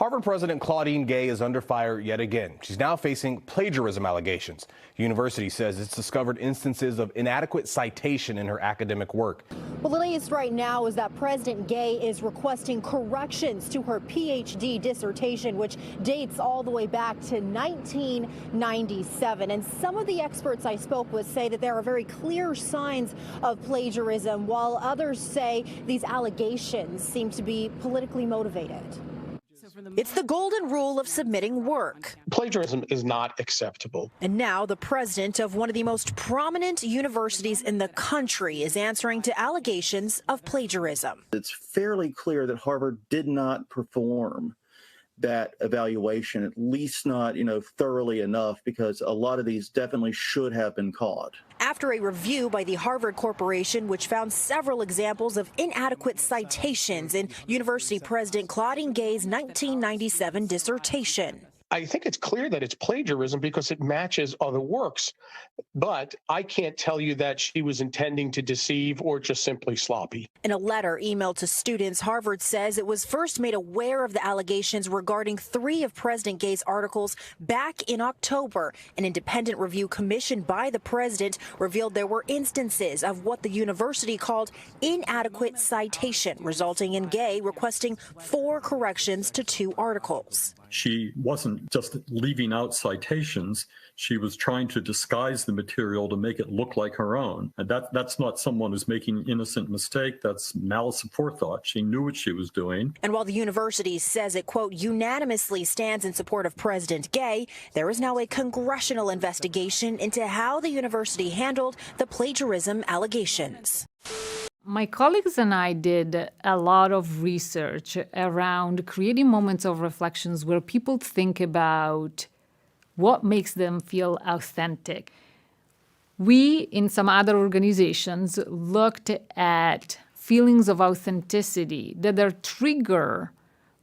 Harvard President Claudine Gay is under fire yet again. She's now facing plagiarism allegations. The university says it's discovered instances of inadequate citation in her academic work. Well, the latest right now is that President Gay is requesting corrections to her PhD dissertation, which dates all the way back to 1997. And some of the experts I spoke with say that there are very clear signs of plagiarism, while others say these allegations seem to be politically motivated. It's the golden rule of submitting work. Plagiarism is not acceptable. And now the president of one of the most prominent universities in the country is answering to allegations of plagiarism. It's fairly clear that Harvard did not perform that evaluation, at least not, thoroughly enough, because a lot of these definitely should have been caught. After a review by the Harvard Corporation, which found several examples of inadequate citations in University President Claudine Gay's 1997 dissertation. I think it's clear that it's plagiarism because it matches other works, but I can't tell you that she was intending to deceive or just simply sloppy. In a letter emailed to students, Harvard says it was first made aware of the allegations regarding 3 of President Gay's articles back in October. An independent review commissioned by the president revealed there were instances of what the university called inadequate citation, resulting in Gay requesting 4 corrections to 2 articles. She wasn't just leaving out citations. She was trying to disguise the material to make it look like her own. And that's not someone who's making an innocent mistake. That's malice aforethought. She knew what she was doing. And while the university says it, quote, unanimously stands in support of President Gay, there is now a congressional investigation into how the university handled the plagiarism allegations. My colleagues and I did a lot of research around creating moments of reflections where people think about what makes them feel authentic. We, in some other organizations, looked at feelings of authenticity that are triggered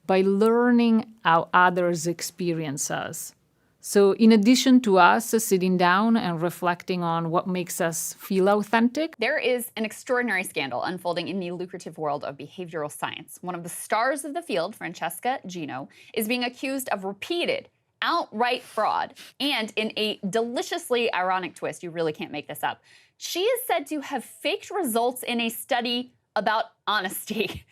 by learning how others experience us. So in addition to us sitting down and reflecting on what makes us feel authentic, there is an extraordinary scandal unfolding in the lucrative world of behavioral science. One of the stars of the field, Francesca Gino, is being accused of repeated, outright fraud. And in a deliciously ironic twist, you really can't make this up, she is said to have faked results in a study about honesty.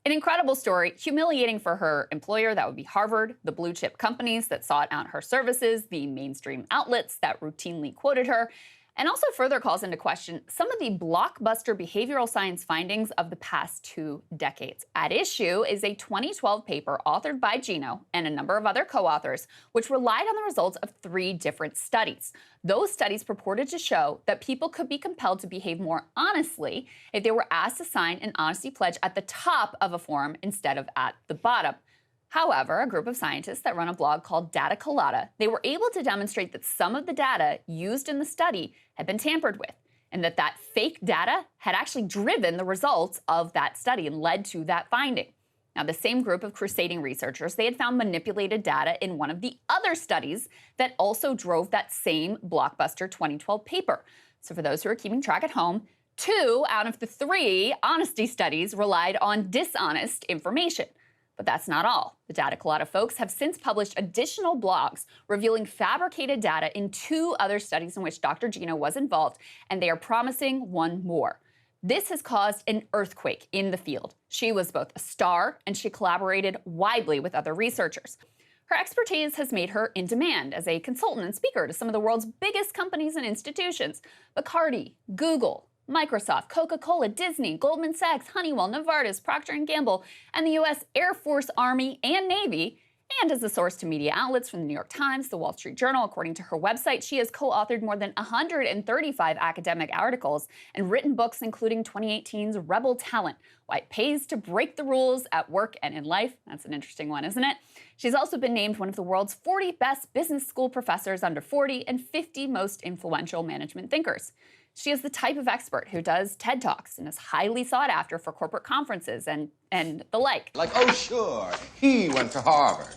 An incredible story, humiliating for her employer, that would be Harvard, the blue chip companies that sought out her services, the mainstream outlets that routinely quoted her, and also further calls into question some of the blockbuster behavioral science findings of the past 2 decades. At issue is a 2012 paper authored by Gino and a number of other co-authors, which relied on the results of 3 different studies. Those studies purported to show that people could be compelled to behave more honestly if they were asked to sign an honesty pledge at the top of a form instead of at the bottom. However, a group of scientists that run a blog called Data Colada, they were able to demonstrate that some of the data used in the study had been tampered with, and that fake data had actually driven the results of that study and led to that finding. Now, the same group of crusading researchers, they had found manipulated data in one of the other studies that also drove that same blockbuster 2012 paper. So for those who are keeping track at home, 2 out of the 3 honesty studies relied on dishonest information. But that's not all. The Data Colada folks have since published additional blogs revealing fabricated data in 2 other studies in which Dr. Gino was involved, and they are promising one more. This has caused an earthquake in the field. She was both a star and she collaborated widely with other researchers. Her expertise has made her in demand as a consultant and speaker to some of the world's biggest companies and institutions: Bacardi, Google, Microsoft, Coca-Cola, Disney, Goldman Sachs, Honeywell, Novartis, Procter & Gamble, and the U.S. Air Force, Army, and Navy, and as a source to media outlets from the New York Times, the Wall Street Journal. According to her website, she has co-authored more than 135 academic articles and written books, including 2018's Rebel Talent: Why It Pays to Break the Rules at Work and in Life. That's an interesting one, isn't it? She's also been named one of the world's 40 best business school professors under 40 and 50 most influential management thinkers. She is the type of expert who does TED Talks and is highly sought after for corporate conferences and the like. Like, oh, sure, he went to Harvard.